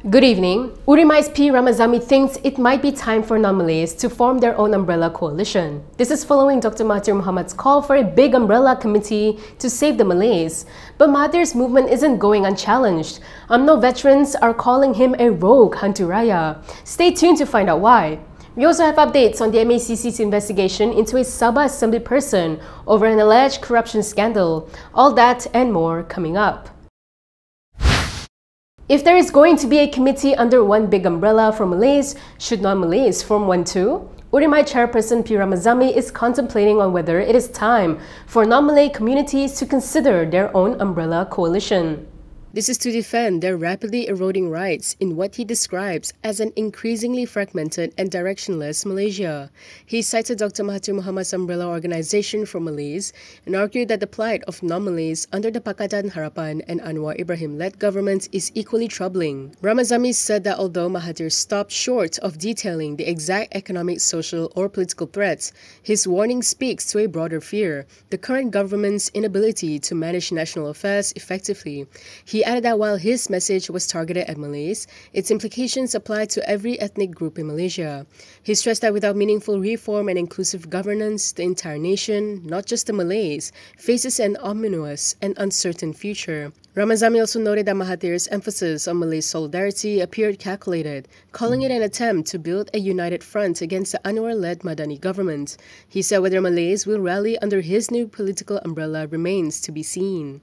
Good evening. Urimai's P Ramasamy thinks it might be time for non-Malays to form their own umbrella coalition. This is following Dr Mahathir Mohamad's call for a big umbrella committee to save the Malays. But Mahathir's movement isn't going unchallenged. UMNO veterans are calling him a rogue hantu raya. Stay tuned to find out why. We also have updates on the MACC's investigation into a Sabah assembly person over an alleged corruption scandal. All that and more coming up. If there is going to be a committee under one big umbrella for Malays, should non-Malays form one too? Urimai chairperson P Ramasamy is contemplating on whether it is time for non-Malay communities to consider their own umbrella coalition. This is to defend their rapidly eroding rights in what he describes as an increasingly fragmented and directionless Malaysia. He cited Dr Mahathir Mohamad's umbrella organization for Malays and argued that the plight of non-Malays under the Pakatan, Harapan and Anwar Ibrahim-led government is equally troubling. Ramasamy said that although Mahathir stopped short of detailing the exact economic, social or political threats, his warning speaks to a broader fear: the current government's inability to manage national affairs effectively. He added that while his message was targeted at Malays, its implications apply to every ethnic group in Malaysia. He stressed that without meaningful reform and inclusive governance, the entire nation, not just the Malays, faces an ominous and uncertain future. Ramasamy also noted that Mahathir's emphasis on Malay solidarity appeared calculated, calling it an attempt to build a united front against the Anwar-led Madani government. He said whether Malays will rally under his new political umbrella remains to be seen.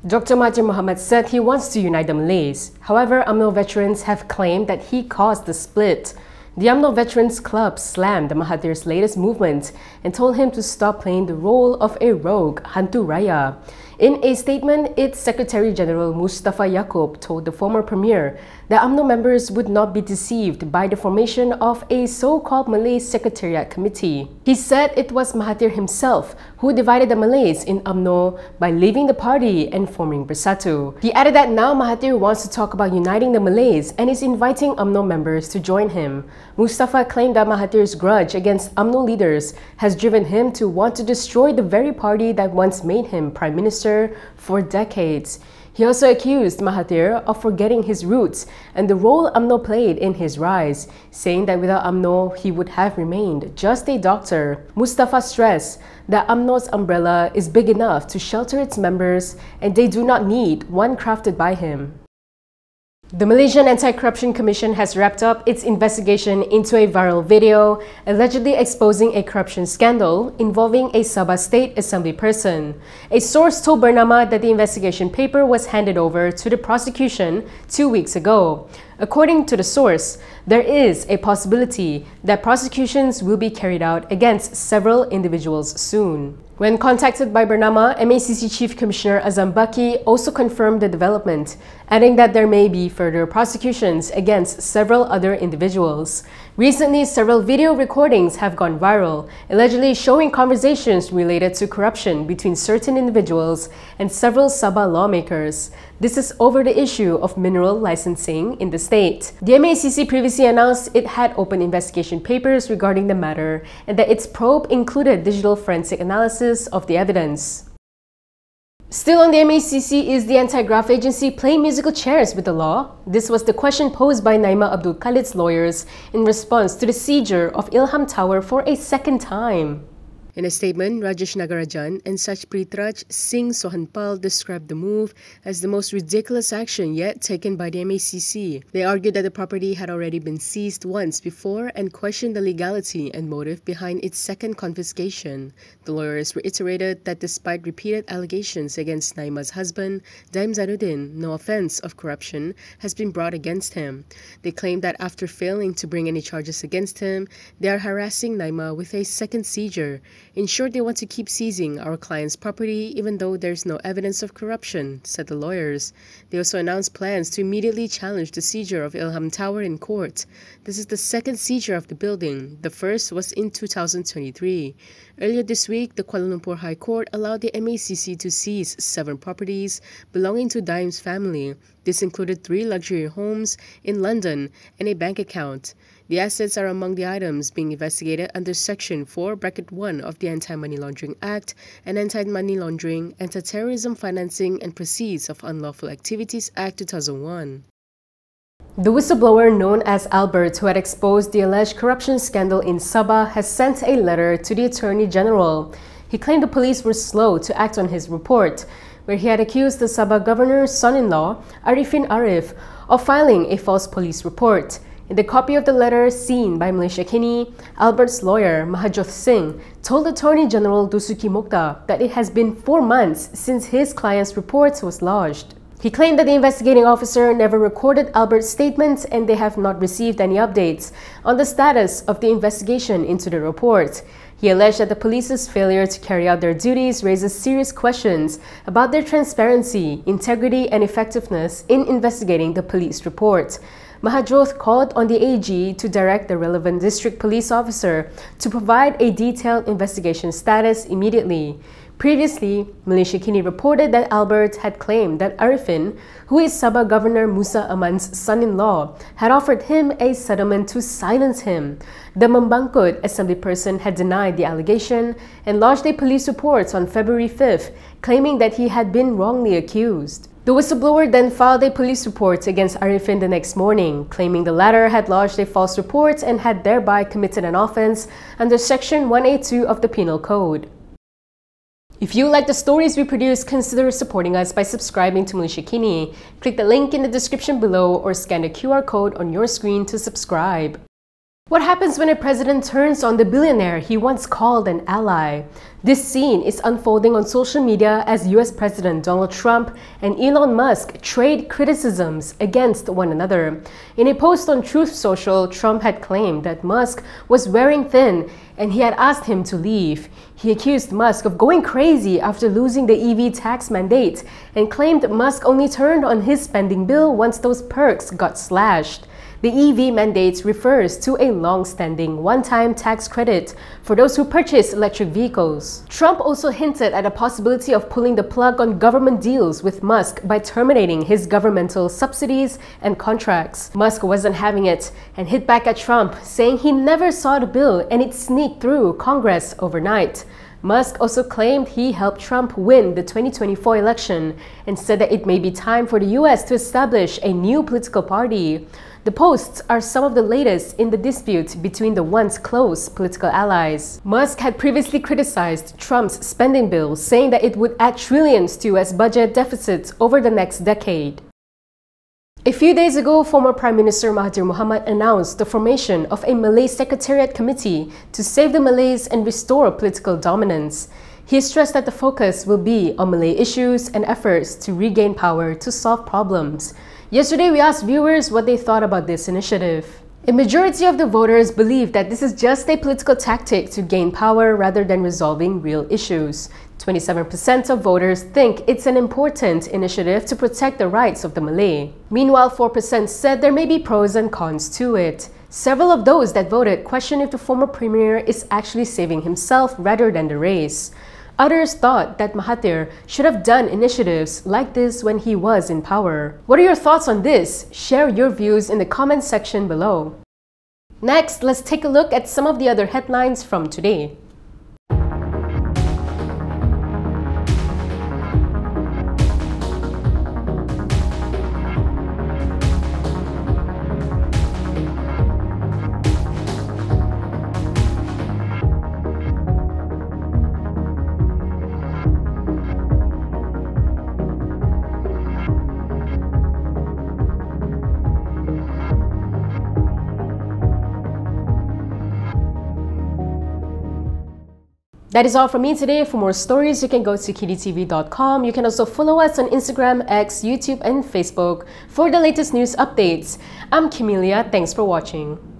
Dr Mahathir Mohamad said he wants to unite the Malays. However, UMNO veterans have claimed that he caused the split. The UMNO Veterans Club slammed Mahathir's latest movement and told him to stop playing the role of a rogue hantu raya. In a statement, its Secretary General Mustafa Yaakob told the former Premier that UMNO members would not be deceived by the formation of a so-called Malay Secretariat Committee. He said it was Mahathir himself who divided the Malays in UMNO by leaving the party and forming Bersatu. He added that now Mahathir wants to talk about uniting the Malays and is inviting UMNO members to join him. Mustafa claimed that Mahathir's grudge against UMNO leaders has driven him to want to destroy the very party that once made him Prime Minister for decades. He also accused Mahathir of forgetting his roots and the role UMNO played in his rise, saying that without UMNO, he would have remained just a doctor. Mustafa stressed that UMNO's umbrella is big enough to shelter its members and they do not need one crafted by him. The Malaysian Anti-Corruption Commission has wrapped up its investigation into a viral video allegedly exposing a corruption scandal involving a Sabah State Assembly person. A source told Bernama that the investigation paper was handed over to the prosecution 2 weeks ago. According to the source, there is a possibility that prosecutions will be carried out against several individuals soon. When contacted by Bernama, MACC Chief Commissioner Azam Baki also confirmed the development, adding that there may be further prosecutions against several other individuals. Recently, several video recordings have gone viral, allegedly showing conversations related to corruption between certain individuals and several Sabah lawmakers. This is over the issue of mineral licensing in the state. The MACC previously announced it had opened investigation papers regarding the matter and that its probe included digital forensic analysis of the evidence. Still on the MACC, is the anti-graft agency playing musical chairs with the law? This was the question posed by Naima Abdul Khalid's lawyers in response to the seizure of Ilham Tower for a second time. In a statement, Rajesh Nagarajan and Sachpreetraj Singh Sohanpal described the move as the most ridiculous action yet taken by the MACC. They argued that the property had already been seized once before and questioned the legality and motive behind its second confiscation. The lawyers reiterated that despite repeated allegations against Naima's husband, Daim Zainuddin, no offence of corruption has been brought against him. They claimed that after failing to bring any charges against him, they are harassing Naima with a second seizure. In short, they want to keep seizing our client's property even though there's no evidence of corruption, said the lawyers. They also announced plans to immediately challenge the seizure of Ilham Tower in court. This is the second seizure of the building. The first was in 2023. Earlier this week, the Kuala Lumpur High Court allowed the MACC to seize 7 properties belonging to Daim's family. This included 3 luxury homes in London and a bank account. The assets are among the items being investigated under Section 4(1) of the Anti-Money Laundering Act and Anti-Money Laundering, Anti-Terrorism Financing and Proceeds of Unlawful Activities Act 2001. The whistleblower known as Albert, who had exposed the alleged corruption scandal in Sabah, has sent a letter to the Attorney General. He claimed the police were slow to act on his report, where he had accused the Sabah governor's son-in-law, Arifin Arif, of filing a false police report. In the copy of the letter seen by Malaysia Kini, Albert's lawyer, Mahajjoth Singh, told Attorney General Dusuki Mokhtar that it has been 4 months since his client's report was lodged. He claimed that the investigating officer never recorded Albert's statements and they have not received any updates on the status of the investigation into the report. He alleged that the police's failure to carry out their duties raises serious questions about their transparency, integrity, and effectiveness in investigating the police report. Mahajjoth called on the AG to direct the relevant district police officer to provide a detailed investigation status immediately. Previously, Malaysia Kini reported that Albert had claimed that Arifin, who is Sabah Governor Musa Aman's son-in-law, had offered him a settlement to silence him. The Membangkut assemblyperson had denied the allegation and lodged a police report on February 5th, claiming that he had been wrongly accused. The whistleblower then filed a police report against Arifin the next morning, claiming the latter had lodged a false report and had thereby committed an offense under Section 182 of the Penal Code. If you like the stories we produce, consider supporting us by subscribing to Malaysia Kini. Click the link in the description below or scan the QR code on your screen to subscribe. What happens when a president turns on the billionaire he once called an ally? This scene is unfolding on social media as US President Donald Trump and Elon Musk trade criticisms against one another. In a post on Truth Social, Trump had claimed that Musk was wearing thin and he had asked him to leave. He accused Musk of going crazy after losing the EV tax mandate and claimed Musk only turned on his spending bill once those perks got slashed. The EV mandate refers to a long-standing one-time tax credit for those who purchase electric vehicles. Trump also hinted at a possibility of pulling the plug on government deals with Musk by terminating his governmental subsidies and contracts. Musk wasn't having it and hit back at Trump, saying he never saw the bill and it sneaked through Congress overnight. Musk also claimed he helped Trump win the 2024 election and said that it may be time for the US to establish a new political party. The posts are some of the latest in the dispute between the once close political allies. Musk had previously criticized Trump's spending bill, saying that it would add trillions to US budget deficits over the next decade. A few days ago, former Prime Minister Mahathir Mohamad announced the formation of a Malay Secretariat Committee to save the Malays and restore political dominance. He stressed that the focus will be on Malay issues and efforts to regain power to solve problems. Yesterday, we asked viewers what they thought about this initiative. A majority of the voters believe that this is just a political tactic to gain power rather than resolving real issues. 27% of voters think it's an important initiative to protect the rights of the Malay. Meanwhile, 4% said there may be pros and cons to it. Several of those that voted question if the former premier is actually saving himself rather than the race. Others thought that Mahathir should have done initiatives like this when he was in power. What are your thoughts on this? Share your views in the comment section below. Next, let's take a look at some of the other headlines from today. That is all from me today. For more stories, you can go to kinitv.com. You can also follow us on Instagram, X, YouTube, and Facebook for the latest news updates. I'm Camelia. Thanks for watching.